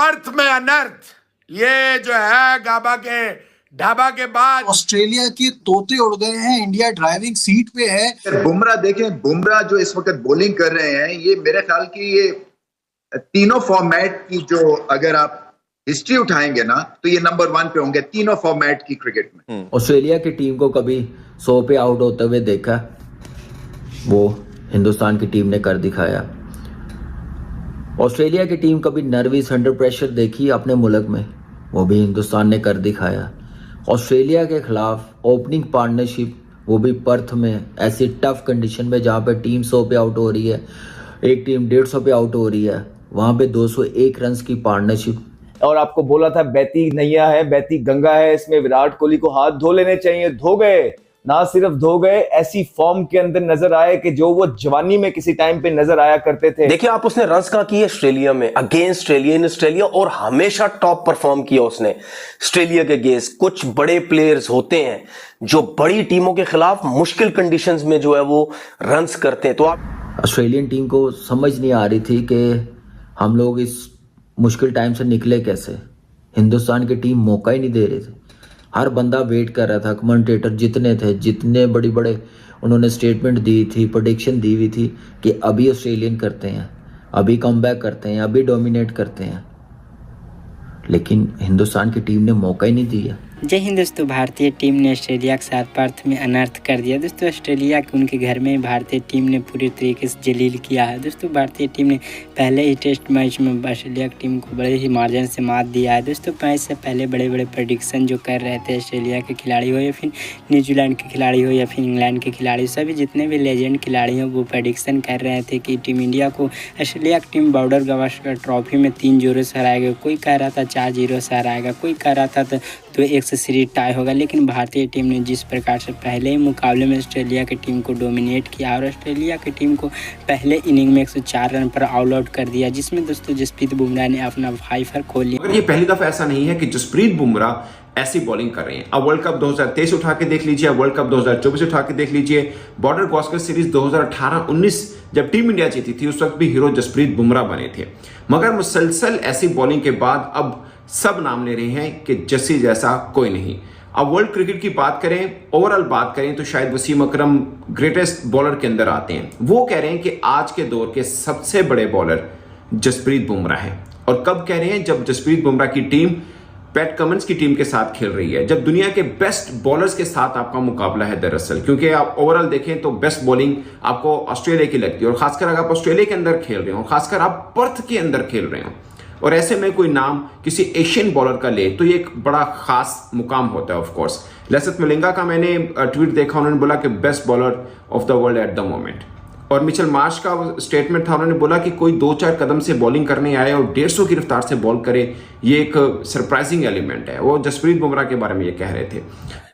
Perth में अनर्थ, ये जो है गाबा के ढाबा के बाद ऑस्ट्रेलिया के तोते उड़ गए हैं, इंडिया ड्राइविंग सीट पे है। बुमराह देखें, बुमराह जो इस वक्त बॉलिंग कर रहे हैं, ये मेरे ख्याल की ये तीनों फॉर्मेट की जो अगर आप हिस्ट्री उठाएंगे ना तो ये नंबर 1 पे होंगे तीनों फॉर्मेट की क्रिकेट में। ऑस्ट्रेलिया की टीम को कभी 100 पे आउट होते हुए देखा? वो हिंदुस्तान की टीम ने कर दिखाया। ऑस्ट्रेलिया की टीम कभी नर्वस अंडर प्रेशर देखी अपने मुल्क में? वो भी हिंदुस्तान ने कर दिखाया। ऑस्ट्रेलिया के खिलाफ ओपनिंग पार्टनरशिप, वो भी पर्थ में, ऐसी टफ कंडीशन में जहाँ पे टीम 100 पे आउट हो रही है, एक टीम 150 पे आउट हो रही है, वहाँ पे 201 रन की पार्टनरशिप। और आपको बोला था बहती नैया है, बहती गंगा है, इसमें विराट कोहली को हाथ धो लेने चाहिए। धो गए, ना सिर्फ धो गए, ऐसी फॉर्म के अंदर नजर आए कि जो वो जवानी में किसी टाइम पे नजर आया करते थे। देखिए आप, उसने रन्स कहाँ किए ऑस्ट्रेलिया में, अगेंस्ट ऑस्ट्रेलिया, इन ऑस्ट्रेलिया, और हमेशा टॉप परफॉर्म किया उसने ऑस्ट्रेलिया के अगेंस्ट। कुछ बड़े प्लेयर्स होते हैं जो बड़ी टीमों के खिलाफ मुश्किल कंडीशंस में जो है वो रन्स करते हैं। तो आप ऑस्ट्रेलियन टीम को समझ नहीं आ रही थी कि हम लोग इस मुश्किल टाइम से निकले कैसे। हिंदुस्तान की टीम मौका ही नहीं दे रही थी। हर बंदा वेट कर रहा था। कमेंटेटर जितने थे, जितने बड़े बड़े उन्होंने स्टेटमेंट दी थी, प्रेडिक्शन दी हुई थी कि अभी ऑस्ट्रेलियन करते हैं, अभी कमबैक करते हैं, अभी डोमिनेट करते हैं, लेकिन हिंदुस्तान की टीम ने मौका ही नहीं दिया। जय हिंद दोस्तों, भारतीय टीम ने ऑस्ट्रेलिया के साथ पर्थ में अनर्थ कर दिया। दोस्तों ऑस्ट्रेलिया के उनके घर में भारतीय टीम ने पूरी तरीके से जलील किया है। दोस्तों भारतीय टीम ने पहले ही टेस्ट मैच में ऑस्ट्रेलिया की टीम को बड़े ही मार्जिन से मात दिया है। दोस्तों मैच से पहले बड़े बड़े प्रेडिक्शन जो कर रहे थे, ऑस्ट्रेलिया के खिलाड़ी हो या फिर न्यूजीलैंड के खिलाड़ी हो या फिर इंग्लैंड के खिलाड़ी, सभी जितने भी लेजेंड खिलाड़ी हैं वो प्रेडिक्शन कर रहे थे कि टीम इंडिया को ऑस्ट्रेलिया की टीम बॉर्डर गवास्कर ट्रॉफी में 3-0 से हराएगा। कोई कह रहा था 4-0 से हराएगा, कोई कह रहा था तो 1 से सीरीज टाई होगा। लेकिन भारतीय टीम ने जिस प्रकार से पहले ही मुकाबले में ऑस्ट्रेलिया की टीम को डोमिनेट किया और ऑस्ट्रेलिया की टीम को पहले इनिंग में 104 रन पर ऑल आउट कर दिया, जिसमें दोस्तों जसप्रीत बुमराह ने अपना फाइफर खोल लिया। मगर ये पहली दफा ऐसा नहीं है कि जसप्रीत बुमराह ऐसी बॉलिंग कर रहे हैं। अब वर्ल्ड कप 2023 उठा के देख लीजिए, वर्ल्ड कप 2024 उठा के देख लीजिए, बॉर्डर गावस्कर सीरीज 2018-19 जब टीम इंडिया जीती थी उस वक्त भी हीरो जसप्रीत बुमराह बने थे। मगर मुसलसल ऐसी बॉलिंग के बाद अब सब नाम ले रहे हैं कि जस्सी जैसा कोई नहीं। अब वर्ल्ड क्रिकेट की बात करें, ओवरऑल बात करें तो शायद वसीम अकरम ग्रेटेस्ट बॉलर के अंदर आते हैं। वो कह रहे हैं कि आज के दौर के सबसे बड़े बॉलर जसप्रीत बुमराह हैं। और कब कह रहे हैं? जब जसप्रीत बुमराह की टीम पैट कमिंस की टीम के साथ खेल रही है, जब दुनिया के बेस्ट बॉलर्स के साथ आपका मुकाबला है दरअसल। क्योंकि आप ओवरऑल देखें तो बेस्ट बॉलिंग आपको ऑस्ट्रेलिया की लगती है, और खासकर अगर आप ऑस्ट्रेलिया के अंदर खेल रहे हो, खासकर आप पर्थ के अंदर खेल रहे हो, और ऐसे में कोई नाम किसी एशियन बॉलर का ले तो ये एक बड़ा खास मुकाम होता है। ऑफ कोर्स लसित मलिंगा का मैंने ट्वीट देखा, उन्होंने बोला कि best bowler of the world at the moment. और मिचेल मार्श का स्टेटमेंट था, उन्होंने बोला कि कोई 2-4 कदम से बॉलिंग करने आए और 150 की रफ्तार से बॉल करे, ये एक सरप्राइजिंग एलिमेंट है। वो जसप्रीत बुमराह के बारे में ये कह रहे थे।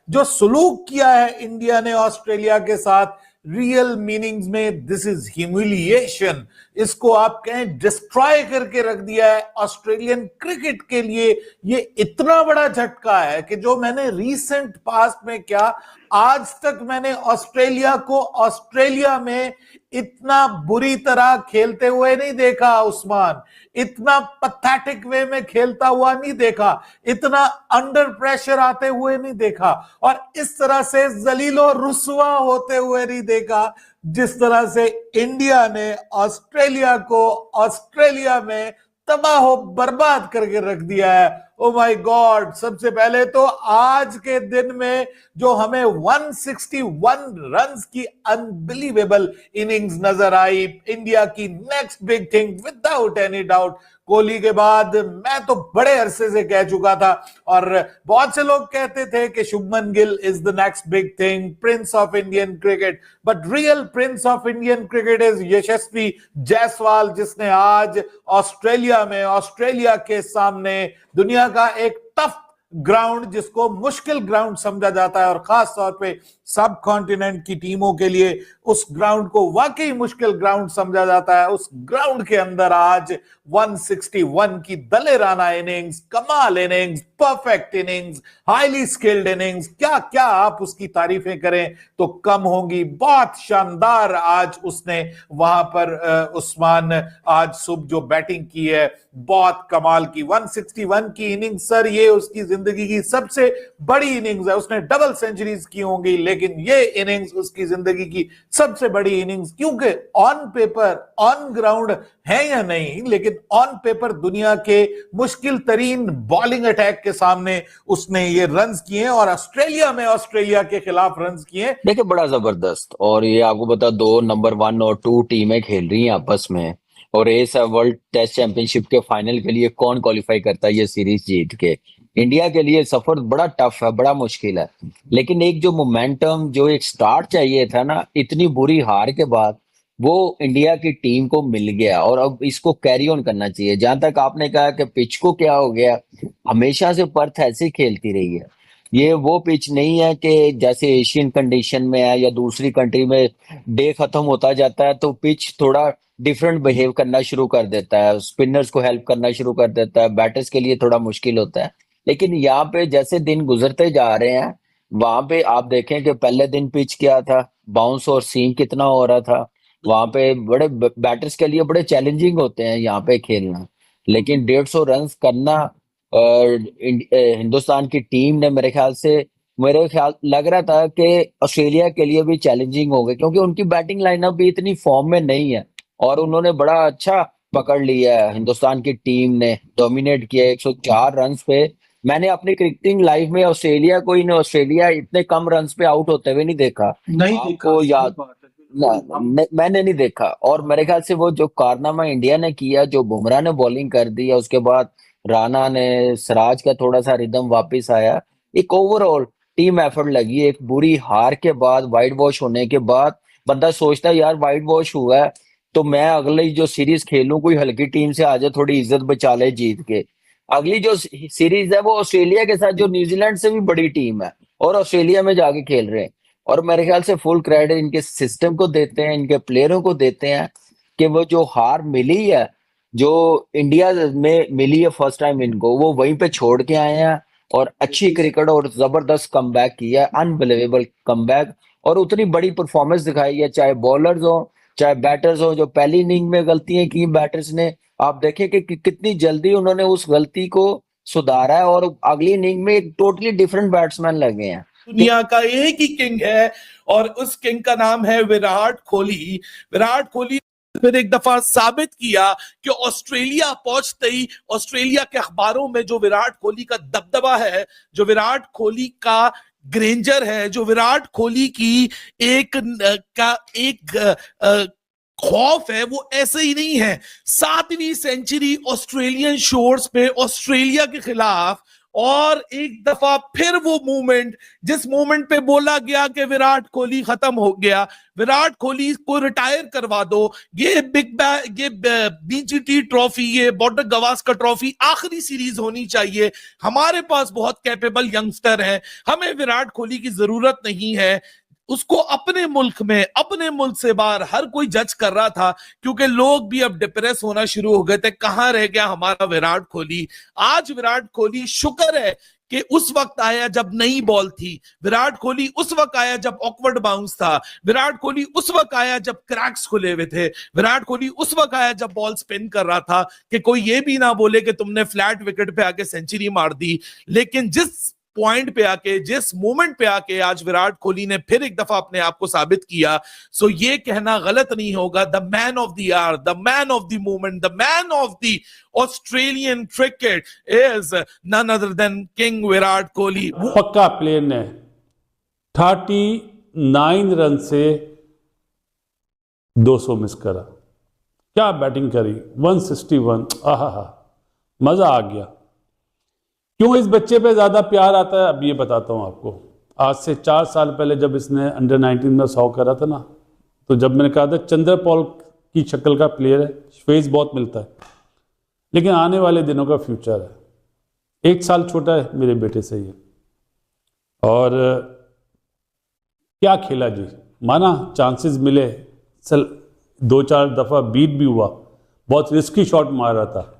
जो सलूक किया है इंडिया ने ऑस्ट्रेलिया के साथ, रियल मीनिंग्स में दिस इज ह्यूमिलिएशन। इसको आप कहें डिस्ट्रॉय करके रख दिया है। ऑस्ट्रेलियन क्रिकेट के लिए ये इतना बड़ा झटका है कि जो मैंने रीसेंट पास्ट में क्या, आज तक मैंने ऑस्ट्रेलिया को ऑस्ट्रेलिया में इतना बुरी तरह खेलते हुए नहीं देखा। उस्मान, इतना पैथेटिक वे में खेलता हुआ नहीं देखा, इतना अंडर प्रेशर आते हुए नहीं देखा, और इस तरह से जलीलो रुस्वा होते हुए नहीं देखा जिस तरह से इंडिया ने ऑस्ट्रेलिया को ऑस्ट्रेलिया में तबाह बर्बाद करके रख दिया है। ओ माय गॉड, सबसे पहले तो आज के दिन में जो हमें 161 रन्स की अनबिलीवेबल इनिंग्स नजर आई, इंडिया की next big thing without any doubt. Kohli के बाद मैं तो बड़े अरसे से कह चुका था, और बहुत से लोग कहते थे कि Shubman Gill is the next big thing, prince of Indian cricket, but real prince of Indian cricket is Yashasvi Jaiswal, जिसने आज ऑस्ट्रेलिया में, ऑस्ट्रेलिया के सामने दुनिया का एक टफ ग्राउंड जिसको मुश्किल ग्राउंड समझा जाता है और खास तौर पे सब कॉन्टिनेंट की टीमों के लिए उस ग्राउंड को वाकई मुश्किल ग्राउंड समझा जाता है, उस ग्राउंड के अंदर आज 161 की दलेराना इनिंग्स, कमाल innings, perfect innings, highly skilled innings, क्या क्या आप उसकी तारीफें करें तो कम होंगी। बहुत शानदार आज उसने वहां पर उस्मान आज सुबह जो बैटिंग की है बहुत कमाल की। 161 की इनिंग्स सर, ये उसकी जिंदगी की सबसे बड़ी इनिंग्स है। उसने डबल सेंचुरीज की होंगी लेकिन ये इनिंग्स उसकी जिंदगी की सबसे बड़ी इनिंग्स, क्योंकि ऑन पेपर ऑन ग्राउंड है या नहीं, लेकिन ऑन पेपर दुनिया के मुश्किल तरीन बॉलिंग अटैक के सामने उसने ये रन्स किए हैं और ऑस्ट्रेलिया में ऑस्ट्रेलिया के खिलाफ रन्स किए। देखिए बड़ा जबरदस्त, और ये आपको बता, 2 नंबर 1 और 2 टीमें खेल रही हैं आपस में, और इस वर्ल्ड टेस्ट चैंपियनशिप के फाइनल के लिए कौन क्वालिफाई करता है ये सीरीज जीत के। इंडिया के लिए सफर बड़ा टफ है, बड़ा मुश्किल है, लेकिन एक जो मोमेंटम, जो एक स्टार्ट चाहिए था ना, इतनी बुरी हार के बाद वो इंडिया की टीम को मिल गया और अब इसको कैरी ऑन करना चाहिए। जहां तक आपने कहा कि पिच को क्या हो गया, हमेशा से पर्थ ऐसे खेलती रही है। ये वो पिच नहीं है कि जैसे एशियन कंडीशन में है या दूसरी कंट्री में डे खत्म होता जाता है तो पिच थोड़ा डिफरेंट बिहेव करना शुरू कर देता है, स्पिनर्स को हेल्प करना शुरू कर देता है, बैटर्स के लिए थोड़ा मुश्किल होता है। लेकिन यहाँ पे जैसे दिन गुजरते जा रहे हैं, वहां पे आप देखें कि पहले दिन पिच क्या था, बाउंस और सीम कितना हो रहा था, वहां पे बड़े बैटर्स के लिए बड़े चैलेंजिंग होते हैं यहाँ पे खेलना। लेकिन 150 रन करना हिंदुस्तान की टीम ने मेरे ख्याल लग रहा था कि ऑस्ट्रेलिया के लिए भी चैलेंजिंग हो गए, क्योंकि उनकी बैटिंग लाइनअप भी इतनी फॉर्म में नहीं है और उन्होंने बड़ा अच्छा पकड़ लिया है। हिंदुस्तान की टीम ने डोमिनेट किया 104 रन पे। मैंने अपनी क्रिकेटिंग लाइफ में ऑस्ट्रेलिया इतने कम रन पे आउट होते हुए नहीं देखा। नहीं आपको देखा, याद मैंने नहीं देखा। और मेरे ख्याल से वो जो कारनामा इंडिया ने किया, जो बुमराह ने बॉलिंग कर दी, उसके बाद राणा ने, सिराज का थोड़ा सा रिदम वापस आया, एक ओवरऑल टीम एफर्ट लगी। एक बुरी हार के बाद, वाइट वॉश होने के बाद, बंदा सोचता है यार वाइट वॉश हुआ है तो मैं अगली जो सीरीज खेलूं कोई हल्की टीम से आजा, थोड़ी इज्जत बचा ले जीत के। अगली जो सीरीज है वो ऑस्ट्रेलिया के साथ, जो न्यूजीलैंड से भी बड़ी टीम है, और ऑस्ट्रेलिया में जाके खेल रहे हैं। और मेरे ख्याल से फुल क्रेडिट इनके सिस्टम को देते हैं, इनके प्लेयरों को देते हैं कि वो जो हार मिली है, जो इंडिया में मिली है फर्स्ट टाइम इनको, वो वहीं पे छोड़ के आए हैं और अच्छी क्रिकेट और जबरदस्त कमबैक किया है, अनबिलीवेबल कमबैक, और उतनी बड़ी परफॉर्मेंस दिखाई है, चाहे बॉलर्स हो चाहे बैटर्स हो। जो पहली इनिंग में गलतियां की बैटर्स ने, आप देखें कि कितनी जल्दी उन्होंने उस गलती को सुधारा है और अगली इनिंग में एक टोटली डिफरेंट बैट्समैन लगे हैं। दुनिया का एक ही किंग है और उस किंग का नाम है विराट कोहली। विराट कोहली फिर एक दफा साबित किया कि ऑस्ट्रेलिया पहुंचते ही ऑस्ट्रेलिया के अखबारों में जो विराट कोहली का दबदबा है, जो विराट कोहली का ग्रेंजर है, जो विराट कोहली की एक खौफ है, वो ऐसे ही नहीं है। 7वीं सेंचुरी ऑस्ट्रेलियन शोर्स पे ऑस्ट्रेलिया के खिलाफ, और एक दफा फिर वो मूवमेंट, जिस मूवमेंट पे बोला गया कि विराट कोहली खत्म हो गया, विराट कोहली को रिटायर करवा दो, ये बीजीटी ट्रॉफी, ये बॉर्डर गवास्कर ट्रॉफी आखिरी सीरीज होनी चाहिए, हमारे पास बहुत कैपेबल यंगस्टर हैं, हमें विराट कोहली की जरूरत नहीं है। उसको अपने मुल्क से बाहर हर कोई जज कर रहा था, क्योंकि लोग भी अब डिप्रेस होना शुरू हो गए थे, कहां रह गया हमारा विराट कोहली। आज विराट कोहली, शुक्र है कि उस वक्त आया जब नई बॉल थी, विराट कोहली उस वक्त आया जब ऑकवर्ड बाउंस था, विराट कोहली उस वक्त आया जब क्रैक्स खुले हुए थे, विराट कोहली उस वक्त आया जब बॉल स्पिन कर रहा था कि कोई ये भी ना बोले कि तुमने फ्लैट विकेट पे आके सेंचुरी मार दी। लेकिन जिस पॉइंट पे आके, जिस मोमेंट पे आके आज विराट कोहली ने फिर एक दफा अपने आप को साबित किया, सो ये कहना गलत नहीं होगा, the man of the hour, the man of the moment, the man of the Australian cricket is none other than king Virat Kohli. पक्का प्लेयर ने 39 रन से 200 मिस करा, क्या बैटिंग करी, 161, आहा, मजा आ गया। क्यों इस बच्चे पे ज़्यादा प्यार आता है, अब ये बताता हूँ आपको। आज से 4 साल पहले जब इसने अंडर 19 में 100 करा था ना, तो जब मैंने कहा था चंद्रपॉल की शक्ल का प्लेयर है, फेस बहुत मिलता है, लेकिन आने वाले दिनों का फ्यूचर है। 1 साल छोटा है मेरे बेटे से ये। और क्या खेला जी, माना चांसेस मिले, चल 2-4 दफ़ा बीट भी हुआ, बहुत रिस्की शॉट मार रहा था,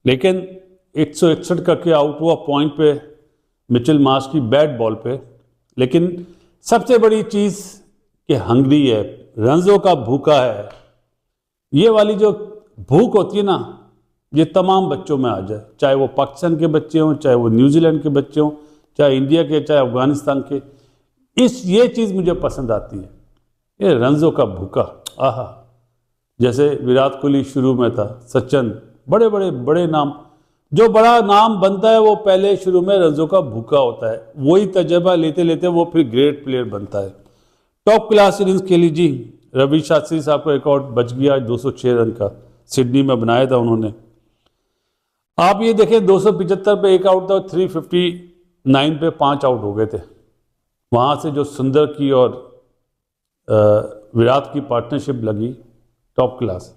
लेकिन 161 करके आउट हुआ पॉइंट पे मिचेल मार्श की बैट बॉल पे। लेकिन सबसे बड़ी चीज़ कि हंगरी है, रन्सों का भूखा है। ये वाली जो भूख होती है ना, ये तमाम बच्चों में आ जाए, चाहे वो पाकिस्तान के बच्चे हों, चाहे वो न्यूजीलैंड के बच्चे हों, चाहे इंडिया के, चाहे अफगानिस्तान के, ये चीज़ मुझे पसंद आती है, ये रन्सों का भूखा। आहा, जैसे विराट कोहली शुरू में था, सचिन, बड़े नाम, जो बड़ा नाम बनता है वो पहले शुरू में रन्सों का भूखा होता है, वही तजर्बा लेते लेते वो फिर ग्रेट प्लेयर बनता है। टॉप क्लास इनिंग्स खेली जी, रवि शास्त्री साहब का रिकॉर्ड बच गया 206 रन का, सिडनी में बनाया था उन्होंने। आप ये देखें 275 पे 1 आउट था, 359 पे 5 आउट हो गए थे। वहाँ से जो सुंदर की और विराट की पार्टनरशिप लगी, टॉप क्लास।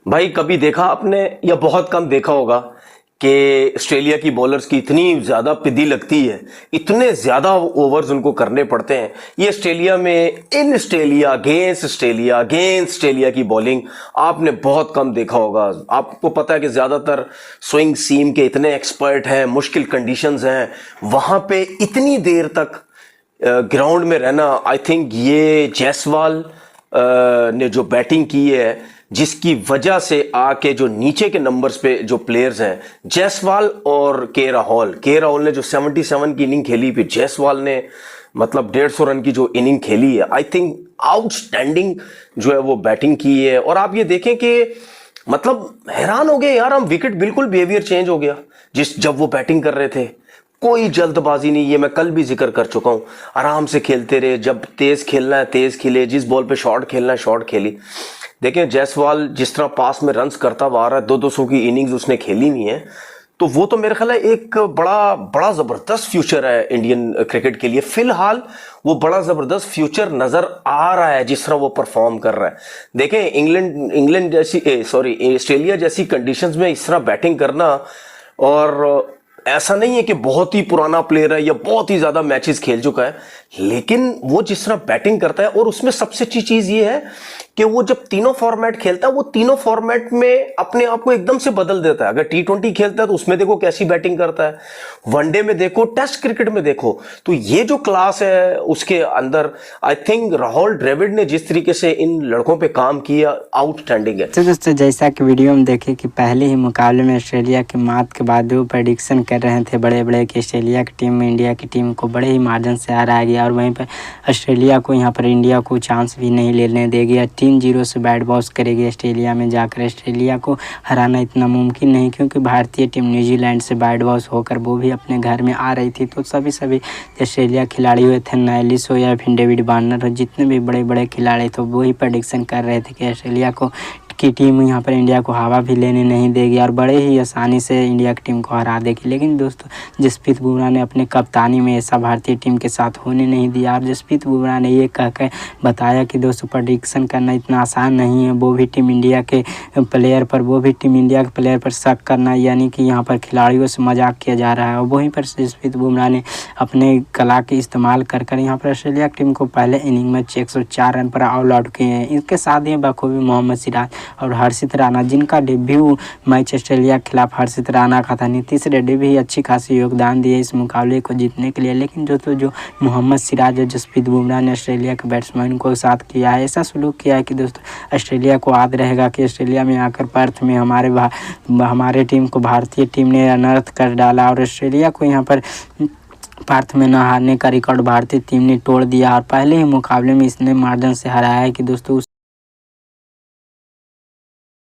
भाई कभी देखा आपने या बहुत कम देखा होगा कि ऑस्ट्रेलिया की बॉलर्स की इतनी ज्यादा पिदी लगती है, इतने ज्यादा ओवर्स उनको करने पड़ते हैं। ये ऑस्ट्रेलिया में इन ऑस्ट्रेलिया अगेंस्ट ऑस्ट्रेलिया की बॉलिंग आपने बहुत कम देखा होगा। आपको पता है कि ज्यादातर स्विंग सीम के इतने एक्सपर्ट हैं, मुश्किल कंडीशंस हैं, वहां पे इतनी देर तक ग्राउंड में रहना। आई थिंक ये जायसवाल ने जो बैटिंग की है, जिसकी वजह से आके जो नीचे के नंबर्स पे जो प्लेयर्स हैं, जायसवाल और के राहुल ने जो 77 की इनिंग खेली, फिर जायसवाल ने मतलब 150 रन की जो इनिंग खेली है, आई थिंक आउटस्टैंडिंग जो है वो बैटिंग की है। और आप ये देखें कि मतलब हैरान हो गए यार हम, विकेट बिल्कुल बिहेवियर चेंज हो गया जब वो बैटिंग कर रहे थे। कोई जल्दबाजी नहीं, ये मैं कल भी जिक्र कर चुका हूं, आराम से खेलते रहे, जब तेज खेलना है तेज खेले, जिस बॉल पे शॉर्ट खेलना है शॉर्ट खेली। देखें जायसवाल जिस तरह पास में रन्स करता हुआ आ रहा है, 200 की इनिंग्स उसने खेली नहीं है, तो वो तो मेरे ख्याल है एक बड़ा जबरदस्त फ्यूचर है इंडियन क्रिकेट के लिए। फिलहाल वो बड़ा जबरदस्त फ्यूचर नजर आ रहा है जिस तरह वो परफॉर्म कर रहा है। देखें ऑस्ट्रेलिया जैसी कंडीशंस में इस तरह बैटिंग करना, और ऐसा नहीं है कि बहुत ही पुराना प्लेयर है या बहुत ही ज्यादा मैचेस खेल चुका है, लेकिन वो जिस तरह बैटिंग करता है, और उसमें सबसे अच्छी चीज ये है कि वो जब तीनों फॉर्मेट खेलता है, वो तीनों फॉर्मेट में अपने आप को एकदम से बदल देता है। अगर T20 खेलता है तो उसमें देखो कैसी बैटिंग करता है, वनडे में देखो, टेस्ट क्रिकेट में देखो, तो ये जो क्लास है उसके अंदर आई थिंक राहुल द्रविड़ ने जिस तरीके से इन लड़कों पे काम किया, आउटस्टैंडिंग है। तो दोस्तों जैसा कि वीडियो में देखे कि पहले ही मुकाबले में ऑस्ट्रेलिया की मात के बाद वो प्रेडिक्शन कर रहे थे बड़े कि ऑस्ट्रेलिया की टीम में इंडिया की टीम को बड़े ही मार्जिन से हराया गया, और वहीं पर ऑस्ट्रेलिया को यहाँ पर इंडिया को चांस भी नहीं लेने देगी, 3-0 से बैट बॉस करेगी ऑस्ट्रेलिया में जाकर। ऑस्ट्रेलिया को हराना इतना मुमकिन नहीं, क्योंकि भारतीय टीम न्यूजीलैंड से बैट बॉस होकर वो भी अपने घर में आ रही थी। तो सभी ऑस्ट्रेलिया खिलाड़ी हुए थे, नायलिस हो या फिर डेविड वार्नर, जितने भी बड़े खिलाड़ी थे वही प्रेडिक्शन कर रहे थे कि ऑस्ट्रेलिया की टीम यहाँ पर इंडिया को हवा भी लेने नहीं देगी और बड़े ही आसानी से इंडिया की टीम को हरा देगी। लेकिन दोस्तों जसप्रीत बुमराह ने अपने कप्तानी में ऐसा भारतीय टीम के साथ होने नहीं दिया, और जसप्रीत बुमराह ने ये कहकर बताया कि दोस्तों प्रेडिक्शन करना इतना आसान नहीं है, वो भी टीम इंडिया के प्लेयर पर शक करना, यानी कि यहाँ पर खिलाड़ियों से मजाक किया जा रहा है। और वहीं पर जसप्रीत बुमराह ने अपने कला के इस्तेमाल कर यहाँ पर ऑस्ट्रेलिया की टीम को पहले इनिंग में 104 रन पर ऑल आउट किए हैं। इसके साथ ही बखूबी मोहम्मद सिराज और हर्षित राणा, जिनका डेब्यू मैच ऑस्ट्रेलिया के खिलाफ हर्षित राणा का था, नीतीश रेड्डी भी अच्छी खासी योगदान दिए इस मुकाबले को जीतने के लिए। लेकिन दोस्तों जो मोहम्मद सिराज और जसप्रीत बुमराह ने ऑस्ट्रेलिया के बैट्समैन को साथ किया है, ऐसा सलूक किया है कि दोस्तों ऑस्ट्रेलिया को याद रहेगा कि ऑस्ट्रेलिया में आकर पर्थ में हमारे टीम को भारतीय टीम ने अनर्थ कर डाला, और ऑस्ट्रेलिया को यहाँ पर पर्थ में न हारने का रिकॉर्ड भारतीय टीम ने तोड़ दिया, और पहले ही मुकाबले में इसने मार्जिन से हराया है कि दोस्तों